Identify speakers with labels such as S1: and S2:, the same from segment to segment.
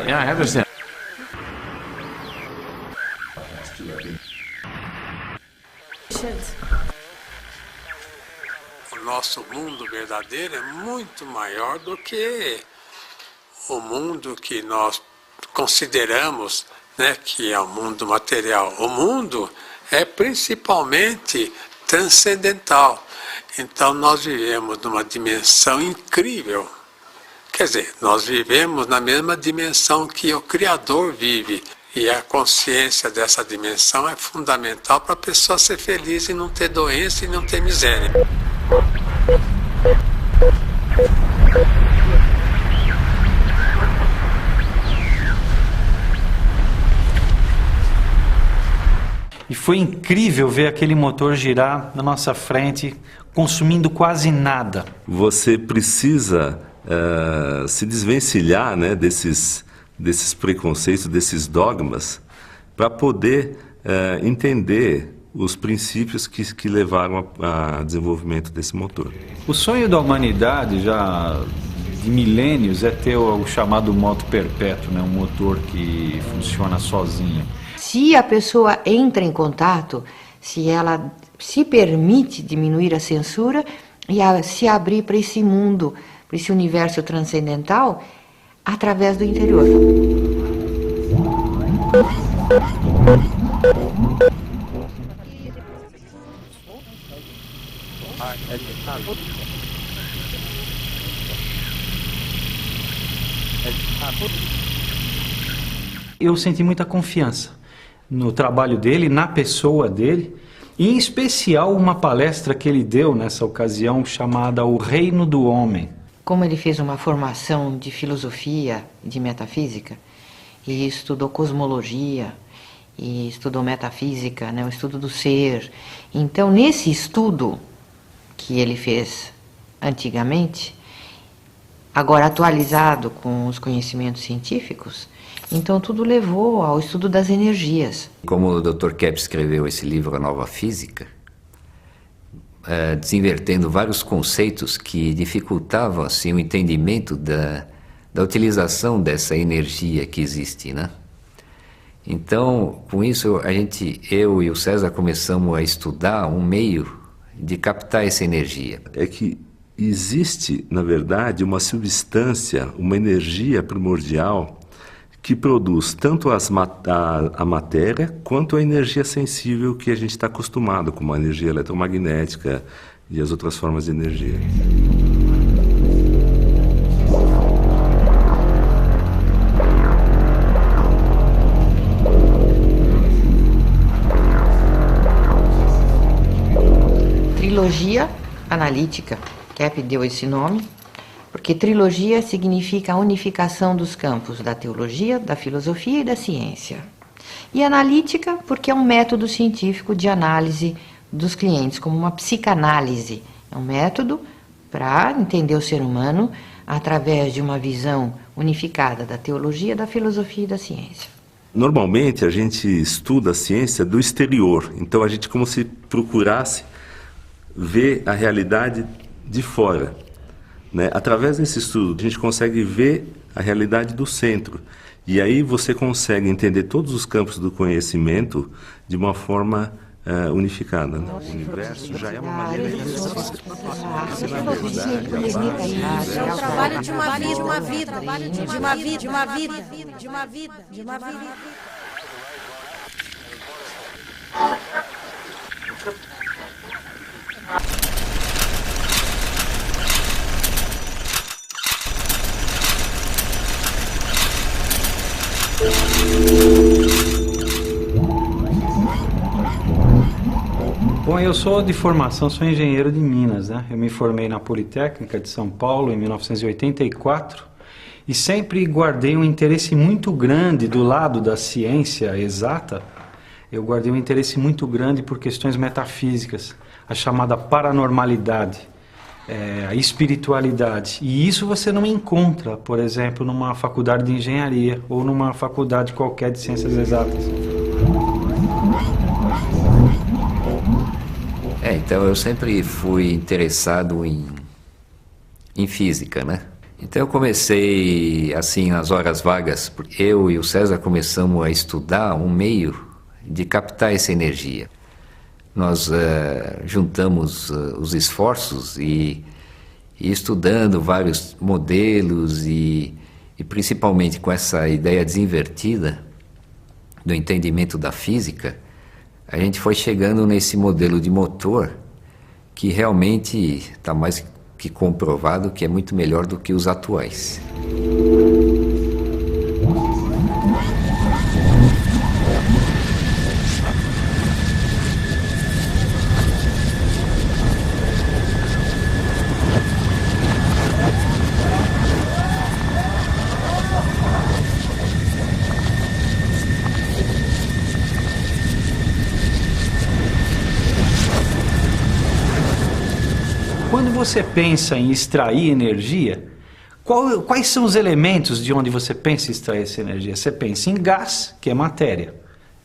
S1: Yeah, I understand.
S2: O nosso mundo verdadeiro é muito maior do que o mundo que nós consideramos, né, que é o mundo material. O mundo é principalmente transcendental. Então nós vivemos numa dimensão incrível. Quer dizer, nós vivemos na mesma dimensão que o Criador vive. E a consciência dessa dimensão é fundamental para a pessoa ser feliz e não ter doença e não ter miséria.
S3: E foi incrível ver aquele motor girar na nossa frente, consumindo quase nada.
S4: Você precisa se desvencilhar, né, desses preconceitos, desses dogmas, para poder entender os princípios que levaram ao desenvolvimento desse motor.
S3: O sonho da humanidade, já de milênios, é ter o chamado moto perpétuo, né, um motor que funciona sozinho.
S5: Se a pessoa entra em contato, se ela se permite diminuir a censura e se abrir para esse mundo, para esse universo transcendental, através do interior.
S3: Eu senti muita confiança no trabalho dele, na pessoa dele, e em especial uma palestra que ele deu nessa ocasião chamada O Reino do Homem.
S5: Como ele fez uma formação de filosofia, de metafísica, e estudou cosmologia, e estudou metafísica, né, o estudo do ser. Então, nesse estudo que ele fez antigamente, agora atualizado com os conhecimentos científicos, então tudo levou ao estudo das energias.
S1: Como o Dr. Kepler escreveu esse livro, A Nova Física, desinvertendo vários conceitos que dificultavam assim, o entendimento da utilização dessa energia que existe, né? Então, com isso, eu e o César começamos a estudar um meio de captar essa energia.
S4: É que existe, na verdade, uma substância, uma energia primordial que produz tanto a matéria quanto a energia sensível que a gente está acostumado, como a energia eletromagnética e as outras formas de energia.
S5: Trilogia analítica, Kepler deu esse nome, porque trilogia significa a unificação dos campos da teologia, da filosofia e da ciência. E analítica, porque é um método científico de análise dos clientes, como uma psicanálise. É um método para entender o ser humano através de uma visão unificada da teologia, da filosofia e da ciência.
S4: Normalmente a gente estuda a ciência do exterior, então a gente como se procurasse ver a realidade de fora. Né? Através desse estudo, a gente consegue ver a realidade do centro. E aí você consegue entender todos os campos do conhecimento de uma forma unificada. Né? O universo já é uma maneira de...
S6: É o trabalho de uma vida, de uma vida, de uma vida, de uma vida, de uma vida, de uma vida.
S3: Bom, eu sou de formação, sou engenheiro de Minas, né? Eu me formei na Politécnica de São Paulo em 1984 e sempre guardei um interesse muito grande do lado da ciência exata. Eu guardei um interesse muito grande por questões metafísicas, a chamada paranormalidade. a espiritualidade. E isso você não encontra, por exemplo, numa faculdade de engenharia ou numa faculdade qualquer de ciências exatas.
S1: Então eu sempre fui interessado em física, né? Então eu comecei assim nas horas vagas, porque eu e o César começamos a estudar um meio de captar essa energia. Nós juntamos os esforços e estudando vários modelos e principalmente com essa ideia desinvertida do entendimento da física, a gente foi chegando nesse modelo de motor que realmente está mais que comprovado que é muito melhor do que os atuais.
S3: Quando você pensa em extrair energia, quais são os elementos de onde você pensa em extrair essa energia? Você pensa em gás, que é matéria.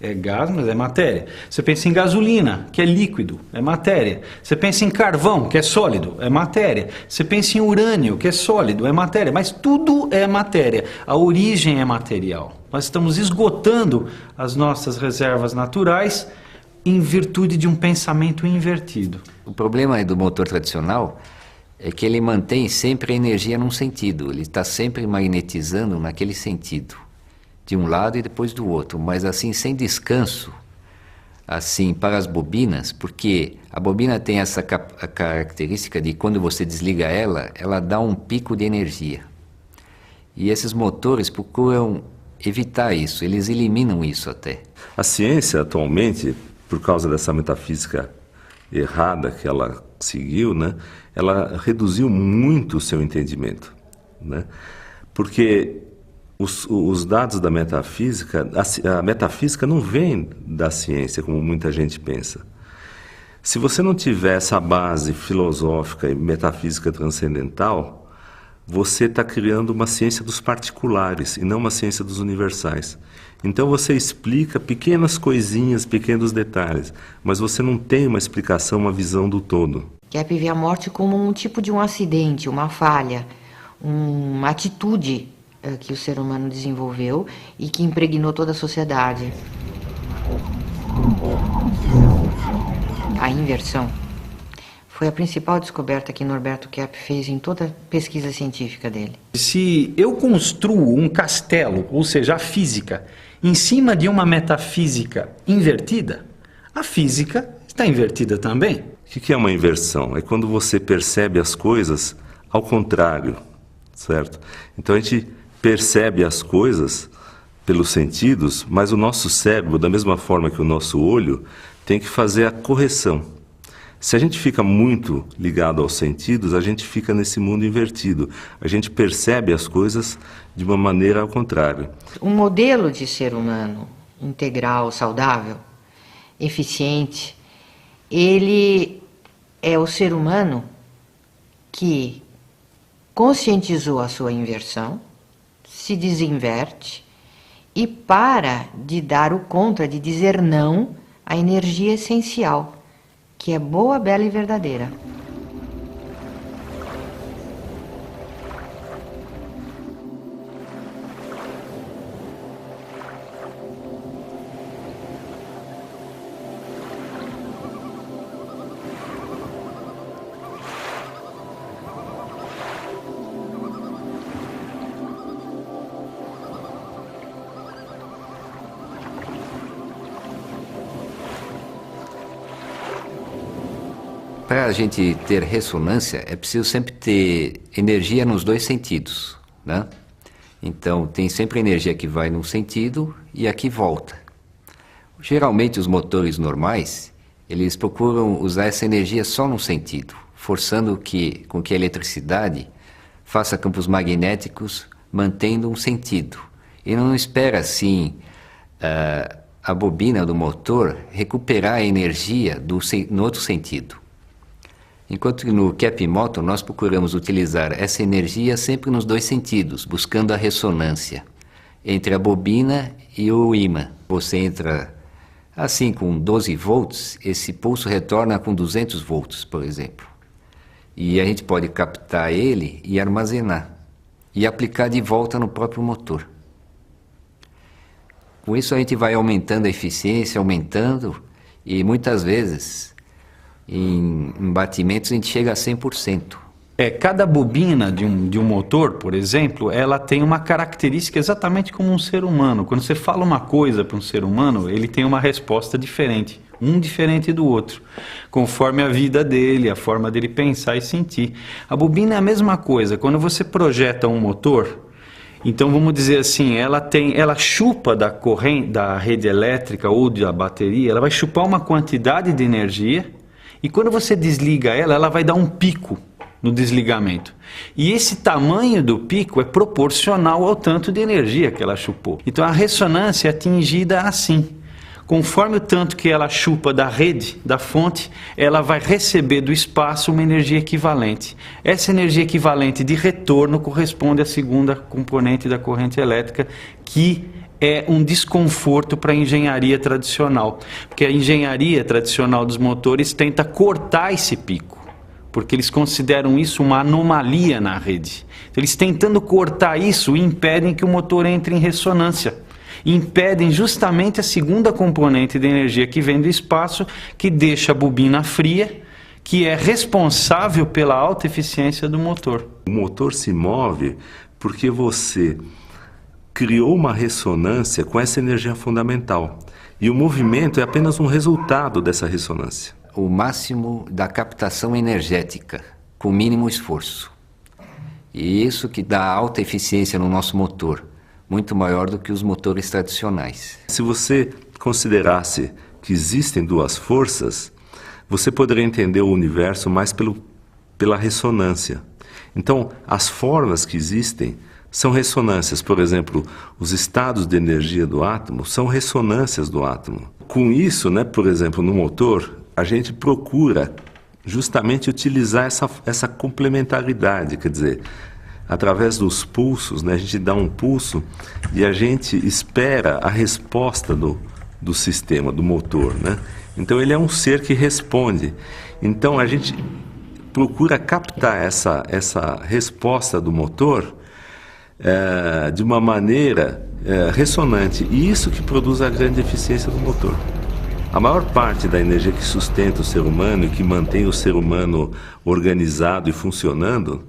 S3: É gás, mas é matéria. Você pensa em gasolina, que é líquido, é matéria. Você pensa em carvão, que é sólido, é matéria. Você pensa em urânio, que é sólido, é matéria. Mas tudo é matéria. A origem é material. Nós estamos esgotando as nossas reservas naturais em virtude de um pensamento invertido.
S1: O problema do motor tradicional é que ele mantém sempre a energia num sentido, ele está sempre magnetizando naquele sentido, de um lado e depois do outro, mas assim sem descanso, assim para as bobinas, porque a bobina tem essa característica de quando você desliga ela, ela dá um pico de energia. E esses motores procuram evitar isso, eles eliminam isso até.
S4: A ciência atualmente, por causa dessa metafísica errada que ela seguiu, né, ela reduziu muito o seu entendimento, né, porque os dados da metafísica, a metafísica não vem da ciência, como muita gente pensa. Se você não tiver essa base filosófica e metafísica transcendental, você está criando uma ciência dos particulares e não uma ciência dos universais. Então você explica pequenas coisinhas, pequenos detalhes, mas você não tem uma explicação, uma visão do todo.
S5: Kepp vê a morte como um tipo de um acidente, uma falha, uma atitude que o ser humano desenvolveu e que impregnou toda a sociedade. A inversão foi a principal descoberta que Norberto Kepp fez em toda a pesquisa científica dele.
S3: Se eu construo um castelo, ou seja, a física, em cima de uma metafísica invertida, a física está invertida também.
S4: O que é uma inversão? É quando você percebe as coisas ao contrário, certo? Então a gente percebe as coisas pelos sentidos, mas o nosso cérebro, da mesma forma que o nosso olho, tem que fazer a correção. Se a gente fica muito ligado aos sentidos, a gente fica nesse mundo invertido. A gente percebe as coisas de uma maneira ao contrário.
S5: Um modelo de ser humano integral, saudável, eficiente, ele é o ser humano que conscientizou a sua inversão, se desinverte e para de dar o contra, de dizer não à energia essencial, que é boa, bela e verdadeira.
S1: Para a gente ter ressonância, é preciso sempre ter energia nos dois sentidos, né? Então, tem sempre energia que vai num sentido e a que volta. Geralmente, os motores normais, eles procuram usar essa energia só num sentido, forçando com que a eletricidade faça campos magnéticos mantendo um sentido. E não espera, assim, a bobina do motor recuperar a energia no outro sentido. Enquanto que no Cap Motor nós procuramos utilizar essa energia sempre nos dois sentidos, buscando a ressonância entre a bobina e o ímã. Você entra assim com 12 volts, esse pulso retorna com 200 volts, por exemplo. E a gente pode captar ele e armazenar, e aplicar de volta no próprio motor. Com isso a gente vai aumentando a eficiência, aumentando, e muitas vezes em batimentos a gente chega a 100%.
S3: Cada bobina de um motor, por exemplo, ela tem uma característica exatamente como um ser humano. Quando você fala uma coisa para um ser humano, ele tem uma resposta diferente, um diferente do outro, conforme a vida dele, a forma dele pensar e sentir. A bobina é a mesma coisa. Quando você projeta um motor, então vamos dizer assim, ela chupa da corrente, da rede elétrica ou da bateria, ela vai chupar uma quantidade de energia, e quando você desliga ela, ela vai dar um pico no desligamento. E esse tamanho do pico é proporcional ao tanto de energia que ela chupou. Então a ressonância é atingida assim. Conforme o tanto que ela chupa da rede, da fonte, ela vai receber do espaço uma energia equivalente. Essa energia equivalente de retorno corresponde à segunda componente da corrente elétrica, que é um desconforto para a engenharia tradicional. Porque a engenharia tradicional dos motores tenta cortar esse pico, porque eles consideram isso uma anomalia na rede. Então, eles tentando cortar isso impedem que o motor entre em ressonância. Impedem justamente a segunda componente de energia que vem do espaço, que deixa a bobina fria, que é responsável pela alta eficiência do motor.
S4: O motor se move porque você criou uma ressonância com essa energia fundamental. E o movimento é apenas um resultado dessa ressonância.
S1: O máximo da captação energética, com o mínimo esforço. E isso que dá alta eficiência no nosso motor, muito maior do que os motores tradicionais.
S4: Se você considerasse que existem duas forças, você poderia entender o universo mais pela ressonância. Então, as formas que existem são ressonâncias. Por exemplo, os estados de energia do átomo são ressonâncias do átomo. Com isso, por exemplo, no motor, a gente procura justamente utilizar essa complementaridade, quer dizer, através dos pulsos, a gente dá um pulso e a gente espera a resposta do sistema, do motor, Então ele é um ser que responde. Então a gente procura captar essa resposta do motor de uma maneira ressonante, e isso que produz a grande eficiência do motor. A maior parte da energia que sustenta o ser humano e que mantém o ser humano organizado e funcionando,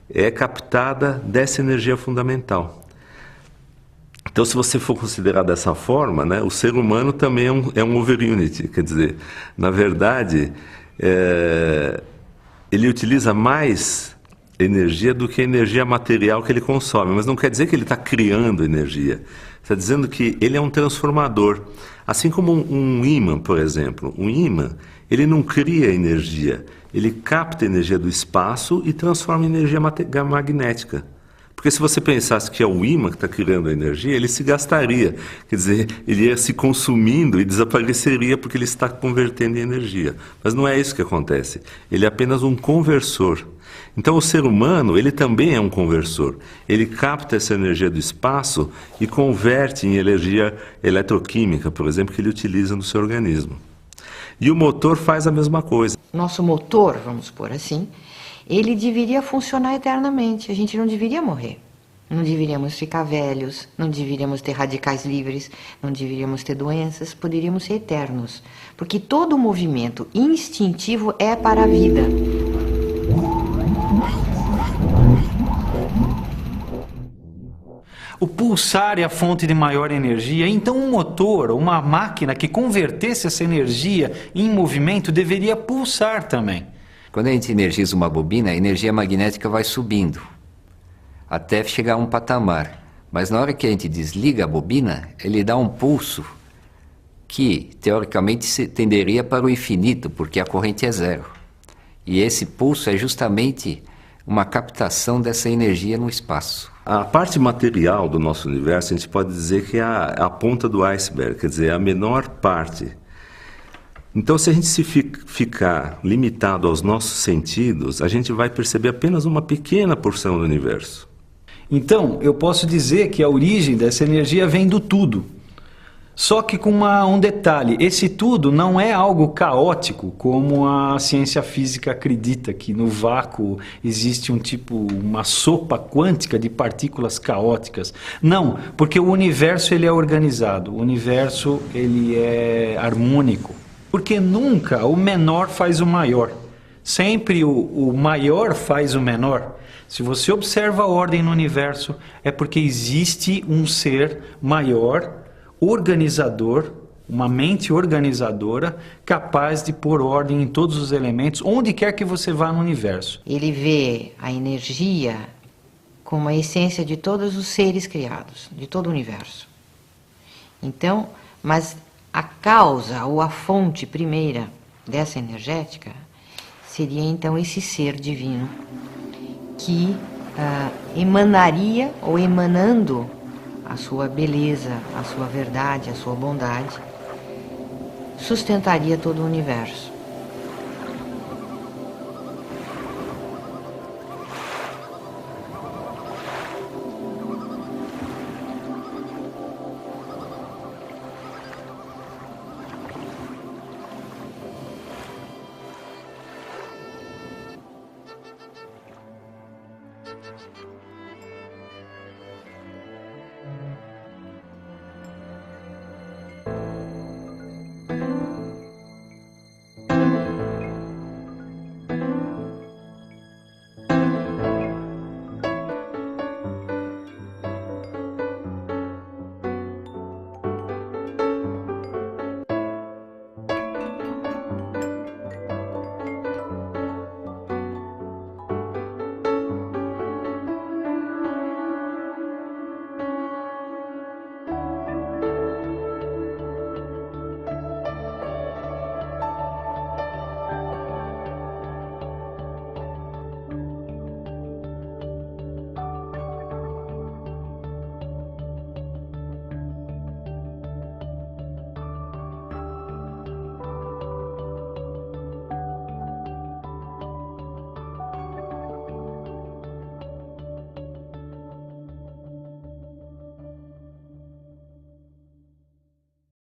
S4: é captada dessa energia fundamental. Então, se você for considerar dessa forma, o ser humano também é um overunit, quer dizer, na verdade, ele utiliza mais energia do que a energia material que ele consome, mas não quer dizer que ele está criando energia. Está dizendo que ele é um transformador. Assim como um ímã, por exemplo. Um ímã, ele não cria energia, ele capta energia do espaço e transforma em energia magnética. Porque se você pensasse que é o ímã que está criando a energia, ele se gastaria. Quer dizer, ele ia se consumindo e desapareceria porque ele está convertendo em energia. Mas não é isso que acontece. Ele é apenas um conversor. Então o ser humano, ele também é um conversor. Ele capta essa energia do espaço e converte em energia eletroquímica, por exemplo, que ele utiliza no seu organismo. E o motor faz a mesma coisa.
S5: Nosso motor, vamos supor assim, ele deveria funcionar eternamente. A gente não deveria morrer. Não deveríamos ficar velhos, não deveríamos ter radicais livres, não deveríamos ter doenças, poderíamos ser eternos. Porque todo movimento instintivo é para a vida.
S3: O pulsar é a fonte de maior energia, então um motor, uma máquina que convertesse essa energia em movimento deveria pulsar também.
S1: Quando a gente energiza uma bobina, a energia magnética vai subindo, até chegar a um patamar. Mas na hora que a gente desliga a bobina, ele dá um pulso que, teoricamente, se tenderia para o infinito, porque a corrente é zero. E esse pulso é justamente uma captação dessa energia no espaço.
S4: A parte material do nosso universo, a gente pode dizer que é a ponta do iceberg, quer dizer, a menor parte Então, se a gente ficar limitado aos nossos sentidos, a gente vai perceber apenas uma pequena porção do universo.
S3: Então, eu posso dizer que a origem dessa energia vem do tudo. Só que com um detalhe, esse tudo não é algo caótico, como a ciência física acredita, que no vácuo existe uma sopa quântica de partículas caóticas. Não, porque o universo ele é organizado, o universo ele é harmônico. Porque nunca o menor faz o maior, sempre o maior faz o menor. Se você observa a ordem no universo, é porque existe um ser maior, organizador, uma mente organizadora, capaz de pôr ordem em todos os elementos, onde quer que você vá no universo.
S5: Ele vê a energia como a essência de todos os seres criados, de todo o universo. Então, mas a causa ou a fonte primeira dessa energética seria então esse ser divino que emanaria ou emanando a sua beleza, a sua verdade, a sua bondade, sustentaria todo o universo.